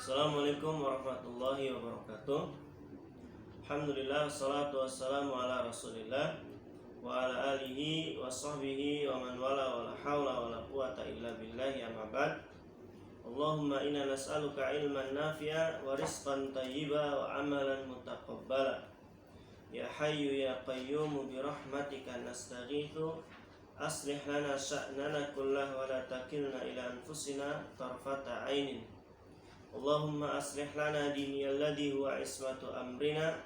Assalamualaikum warahmatullahi wabarakatuh. Alhamdulillah, wassalatu wassalamu ala rasulillah wa ala alihi wa sahbihi wa man wala wa la hawla wa la quwata illa billahi amma ba'd. Allahumma inna nas'aluka ilman nafi'a wa rizqan tayyiba wa amalan mutaqabbala. Ya hayyu ya qayyumu bi rahmatika nastaghithu aslih lana sya'nana kullah wa la takilna ila anfusina tarfata ainin. Allahumma aslih lana diniyal ladhi huwa ismatu amrina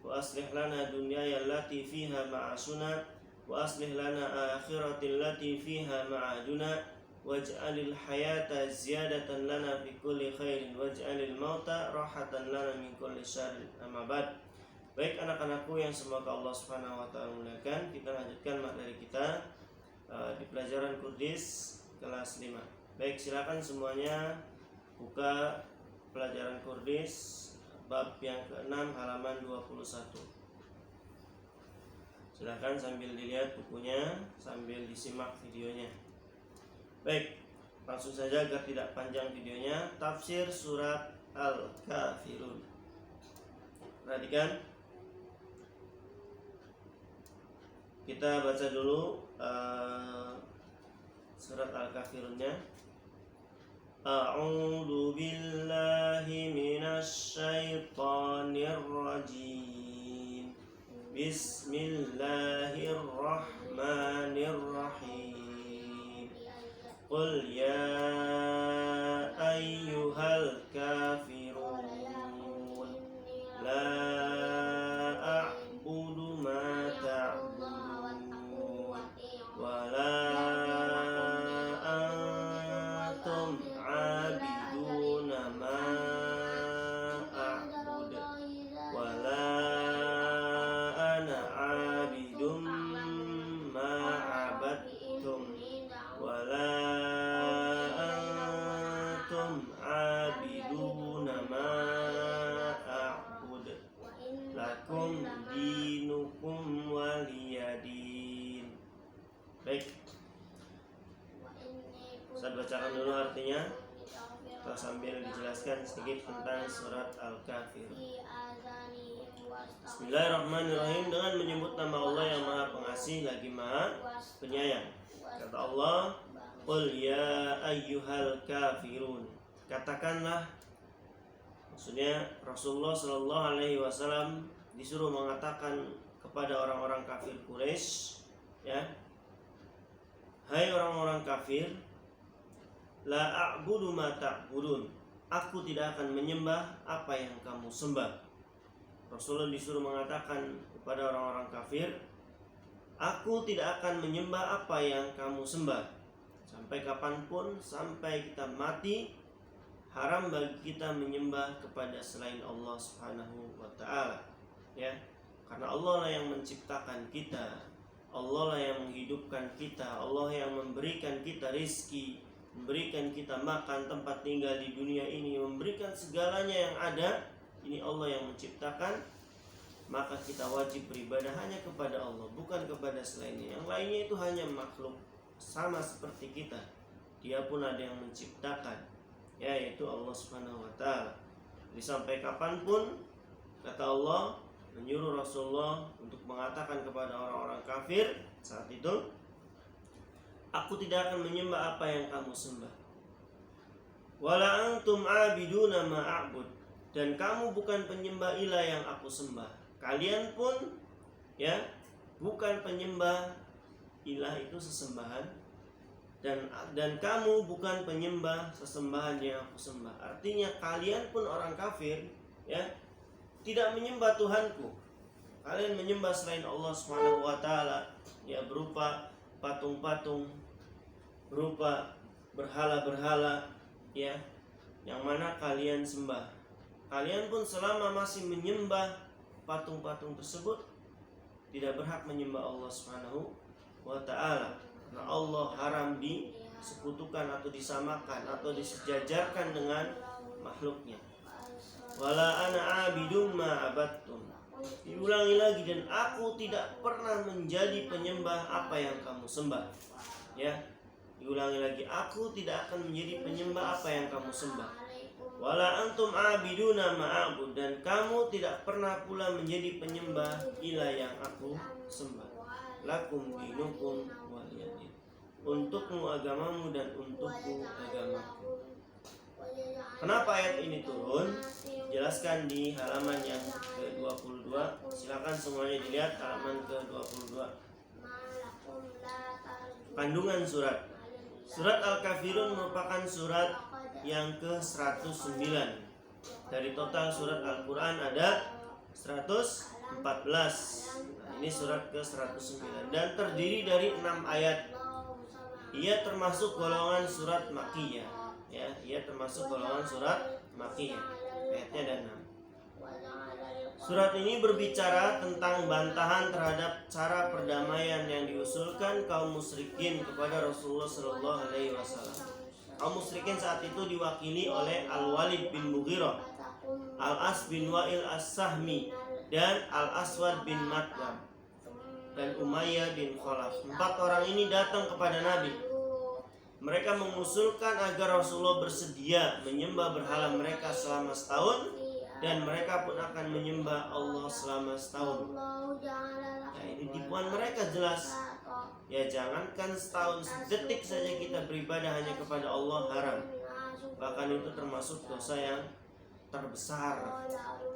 wa aslih lana dunyaya allati fiha ma'asuna wa aslih lana akhiratil lati fiha ma'aduna waj'alil hayata ziyadatan lana fi kulli khairin waj'alil mauta rahatan lana min kulli syarrin. Amma ba'd. Baik anak-anakku yang semoga Allah Subhanahu wa taala muliakan, kita lanjutkan materi kita di pelajaran Kurdis kelas 5. Baik, silakan semuanya buka pelajaran Kurdis bab yang ke-6 halaman 21. Silakan sambil dilihat bukunya, sambil disimak videonya. Baik, langsung saja agar tidak panjang videonya. Tafsir surat Al-Kafirun. Perhatikan. Kita baca dulu surat Al-Kafirunnya. A'udzu billahi minasy syaithanir rajim. Bismillahirrahmanirrahim. Qul ya ayyuhal kafirun la a'budu ma ta'budun wa la dinukum waliyadin. Baik, saya bacakan dulu artinya atau sambil dijelaskan sedikit tentang surat Al-Kafir. Bismillahirrahmanirrahim. Dengan menyebut nama Allah yang Maha Pengasih lagi Maha Penyayang. Kata Allah, Qul ya ayyuhal kafirun. Katakanlah, maksudnya Rasulullah Shallallahu Alaihi Wasallam disuruh mengatakan kepada orang-orang kafir Quraisy, ya, hai orang-orang kafir, la a'budu ma ta'budun. Aku tidak akan menyembah apa yang kamu sembah. Rasulullah disuruh mengatakan kepada orang-orang kafir, aku tidak akan menyembah apa yang kamu sembah. Sampai kapanpun, sampai kita mati, haram bagi kita menyembah kepada selain Allah Subhanahu wa ta'ala. Ya, karena Allah lah yang menciptakan kita, Allah lah yang menghidupkan kita, Allah yang memberikan kita rizki, memberikan kita makan, tempat tinggal di dunia ini, memberikan segalanya yang ada. Ini Allah yang menciptakan, maka kita wajib beribadah hanya kepada Allah, bukan kepada selainnya. Yang lainnya itu hanya makhluk sama seperti kita. Dia pun ada yang menciptakan, yaitu Allah Subhanahu wa ta'ala. Jadi sampai kapanpun, kata Allah, menyuruh Rasulullah untuk mengatakan kepada orang-orang kafir saat itu, aku tidak akan menyembah apa yang kamu sembah. Wala antum abiduna ma a'bud. Dan kamu bukan penyembah ilah yang aku sembah. Kalian pun, ya, bukan penyembah ilah itu sesembahan. Dan kamu bukan penyembah sesembahan yang aku sembah. Artinya kalian pun orang kafir, ya, tidak menyembah Tuhanku. Kalian menyembah selain Allah Subhanahu wa ta'ala, ya, berupa patung-patung, berupa berhala-berhala, ya, yang mana kalian sembah. Kalian pun selama masih menyembah patung-patung tersebut, tidak berhak menyembah Allah Subhanahu wa ta'ala. Karena Allah haram disekutukan atau disamakan atau disejajarkan dengan makhluknya. Wala ana abidum ma abattum. Diulangi lagi, dan aku tidak pernah menjadi penyembah apa yang kamu sembah. Ya, diulangi lagi, aku tidak akan menjadi penyembah apa yang kamu sembah. Wala antum abiduna ma'abud, dan kamu tidak pernah pula menjadi penyembah ilah yang aku sembah. Lakum dinukum waliyadin. Untukmu agamamu dan untukku agamaku. Kenapa ayat ini turun? Jelaskan di halaman yang ke-22. Silakan semuanya dilihat halaman ke-22. Kandungan surat. Surat Al-Kafirun merupakan surat yang ke-109. Dari total surat Al-Quran ada 114. Nah, ini surat ke-109 dan terdiri dari 6 ayat. Ia termasuk golongan surat Makkiyah. Ya, ia termasuk golongan surat Makkiyah. Ayatnya ada 6. Surat ini berbicara tentang bantahan terhadap cara perdamaian yang diusulkan kaum musyrikin kepada Rasulullah Shallallahu Alaihi Wasallam. Kaum musyrikin saat itu diwakili oleh Al-Walid bin Mughirah, Al-As bin Wa'il As-Sahmi, dan Al-Aswad bin Matwam, dan Umayyah bin Khalaf. 4 orang ini datang kepada Nabi. Mereka mengusulkan agar Rasulullah bersedia menyembah berhala mereka selama setahun, dan mereka pun akan menyembah Allah selama setahun. Ya, ini tipuan mereka jelas. Ya, jangankan setahun, sedetik saja kita beribadah hanya kepada Allah haram. Bahkan itu termasuk dosa yang terbesar.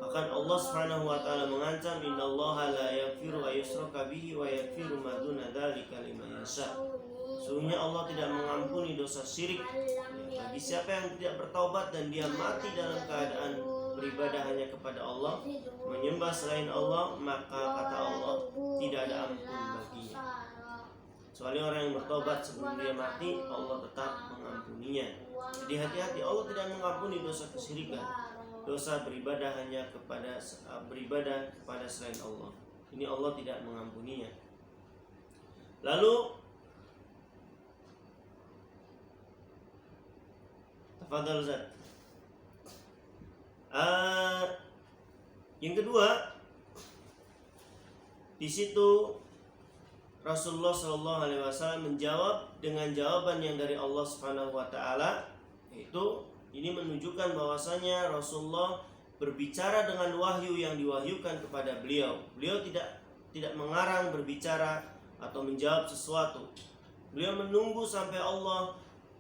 Bahkan Allah Subhanahu wa taala mengancam, innallaha la yaghfiru ayyushraka bihi wa yaghfiru ma duna dzalika liman yasha. Sesungguhnya Allah tidak mengampuni dosa syirik bagi siapa yang tidak bertaubat dan dia mati dalam keadaan beribadah hanya kepada Allah, menyembah selain Allah, maka kata Allah tidak ada ampun baginya. Kecuali orang yang bertobat sebelum dia mati, Allah tetap mengampuninya. Jadi hati-hati, Allah tidak mengampuni dosa kesyirikan, dosa beribadah hanya kepada selain Allah. Ini Allah tidak mengampuninya. Lalu tafadhal Zat. Yang kedua, di situ Rasulullah Shallallahu Alaihi Wasallam menjawab dengan jawaban yang dari Allah Subhanahu Wa Taala, yaitu ini menunjukkan bahwasanya Rasulullah berbicara dengan wahyu yang diwahyukan kepada beliau. Beliau tidak mengarang berbicara atau menjawab sesuatu. Beliau menunggu sampai Allah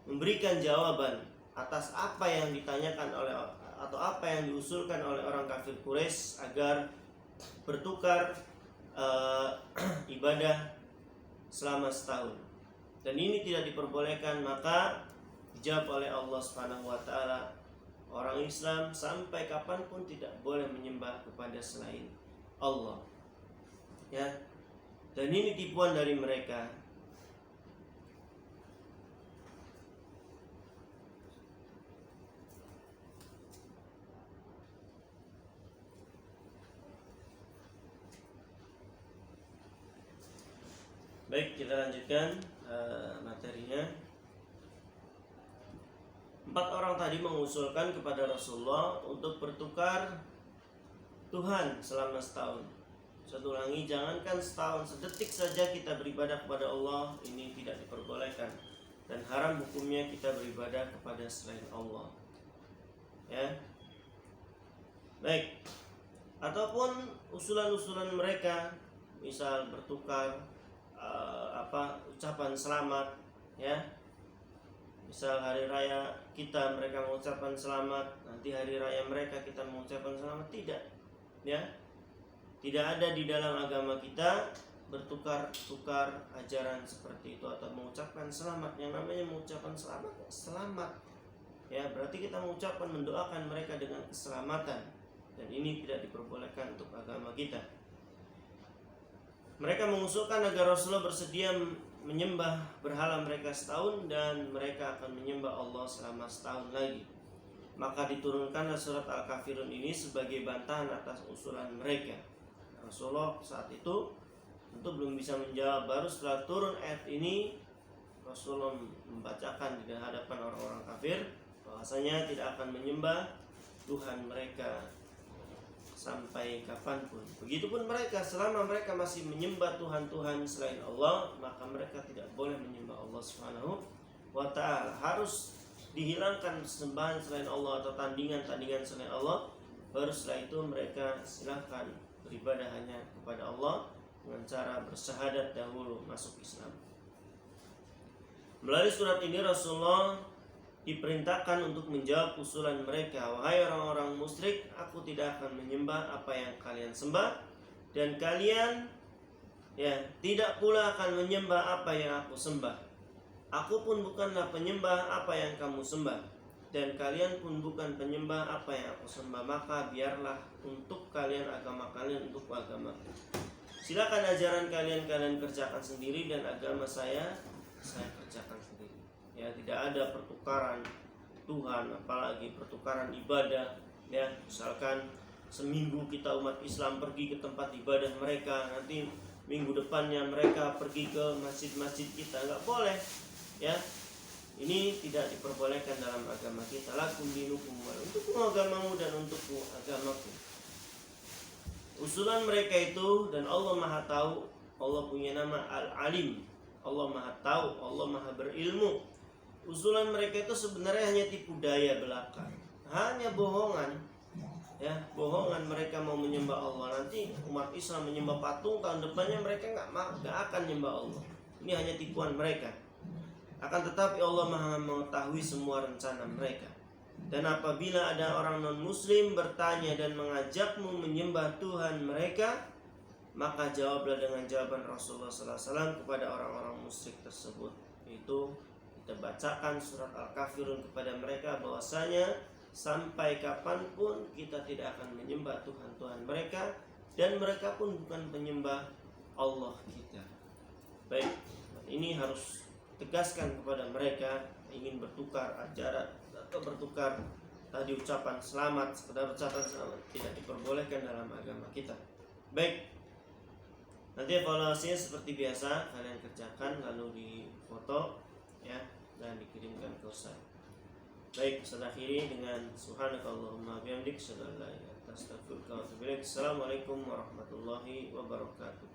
memberikan jawaban atas apa yang ditanyakan oleh atau apa yang diusulkan oleh orang kafir Quraisy agar bertukar ibadah selama setahun. Dan ini tidak diperbolehkan, maka dijawab oleh Allah Subhanahu wa taala, orang Islam sampai kapanpun tidak boleh menyembah kepada selain Allah. Ya. Dan ini tipuan dari mereka. Baik, kita lanjutkan materinya. 4 orang tadi mengusulkan kepada Rasulullah untuk bertukar Tuhan selama setahun. Saya ulangi, jangankan setahun, sedetik saja kita beribadah kepada Allah, ini tidak diperbolehkan. Dan haram hukumnya kita beribadah kepada selain Allah. Ya. Baik. Ataupun usulan-usulan mereka, misal bertukar ucapan selamat, ya. Misal hari raya kita mereka mengucapkan selamat, nanti hari raya mereka kita mengucapkan selamat, tidak. Ya. Tidak ada di dalam agama kita bertukar-tukar ajaran seperti itu atau mengucapkan selamat. Yang namanya mengucapkan selamat, selamat. Ya, berarti kita mengucapkan, mendoakan mereka dengan keselamatan. Dan ini tidak diperbolehkan untuk agama kita. Mereka mengusulkan agar Rasulullah bersedia menyembah berhala mereka setahun dan mereka akan menyembah Allah selama setahun lagi. Maka diturunkanlah surat Al-Kafirun ini sebagai bantahan atas usulan mereka. Rasulullah saat itu tentu belum bisa menjawab. Baru setelah turun ayat ini, Rasulullah membacakan di hadapan orang-orang kafir bahwasanya tidak akan menyembah Tuhan mereka sampai kapanpun. Begitupun mereka, selama mereka masih menyembah Tuhan-Tuhan selain Allah, maka mereka tidak boleh menyembah Allah Subhanahu wa ta'ala. Harus dihilangkan sembahan selain Allah atau tandingan-tandingan selain Allah, baru setelah itu mereka silahkan beribadah hanya kepada Allah dengan cara bersyahadat dahulu masuk Islam. Melalui surat ini Rasulullah diperintahkan untuk menjawab usulan mereka, wahai orang-orang musyrik, aku tidak akan menyembah apa yang kalian sembah, dan kalian tidak pula akan menyembah apa yang aku sembah. Aku pun bukanlah penyembah apa yang kamu sembah, dan kalian pun bukan penyembah apa yang aku sembah. Maka biarlah untuk kalian agama kalian, untuk agama. Silakan ajaran kalian kerjakan sendiri, dan agama saya kerjakan sendiri. Ya, tidak ada pertukaran Tuhan, apalagi pertukaran ibadah. Ya, misalkan seminggu kita umat Islam pergi ke tempat ibadah mereka, nanti minggu depannya mereka pergi ke masjid-masjid kita, nggak boleh. Ya, ini tidak diperbolehkan dalam agama kita. Lakum dinukum, untukmu agamamu dan untukku agamaku. Usulan mereka itu, dan Allah Maha Tahu, Allah punya nama Al-Alim, Allah Maha Tahu, Allah Maha Berilmu. Usulan mereka itu sebenarnya hanya tipu daya belaka, hanya bohongan. Ya, bohongan mereka mau menyembah Allah. Nanti umat Islam menyembah patung, tahun depannya mereka nggak akan menyembah Allah. Ini hanya tipuan mereka. Akan tetapi Allah Maha mengetahui semua rencana mereka. Dan apabila ada orang non-muslim bertanya dan mengajakmu menyembah Tuhan mereka, maka jawablah dengan jawaban Rasulullah SAW kepada orang-orang musyrik tersebut. Itu kita bacakan surat Al-Kafirun kepada mereka, bahwasanya sampai kapanpun kita tidak akan menyembah Tuhan-Tuhan mereka, dan mereka pun bukan penyembah Allah kita. Baik, ini harus tegaskan kepada mereka. Ingin bertukar ajaran atau bertukar tadi ucapan selamat, sekedar ucapan selamat, tidak diperbolehkan dalam agama kita. Baik, nanti evaluasinya seperti biasa, kalian kerjakan lalu difoto ya dan dikirimkan ke Ustaz. Baik, saya akhiri dengan subhanakallahumma bihamdik, asyhadu an la ilaha illa anta, astaghfiruka wa atubu ilaik. Assalamualaikum warahmatullahi wabarakatuh.